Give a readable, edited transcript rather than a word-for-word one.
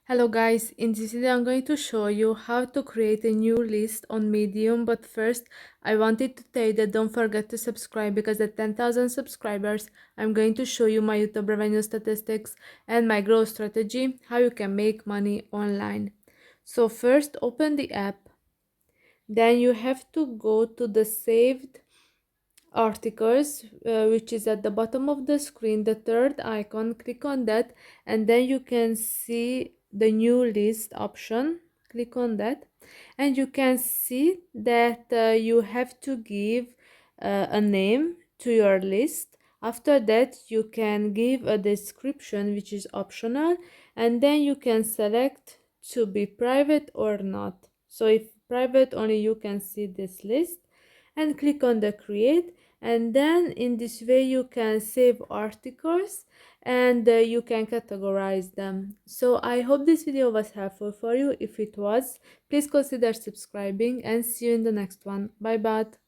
Hello guys, in this video I'm going to show you how to create a new list on Medium, but first I wanted to tell you that don't forget to subscribe because at 10,000 subscribers I'm going to show you my YouTube revenue statistics and my growth strategy, how you can make money online. So first open the app, then you have to go to the saved articles, which is at the bottom of the screen, the third icon. Click on that and then you can see the new list option. Click on that and you can see that you have to give a name to your list. After that you can give a description, which is optional, and then you can select to be private or not. So if private, only you can see this list, and click on the create, and then in this way you can save articles and you can categorize them. So I hope this video was helpful for you. If it was, please consider subscribing and see you in the next one. Bye bye.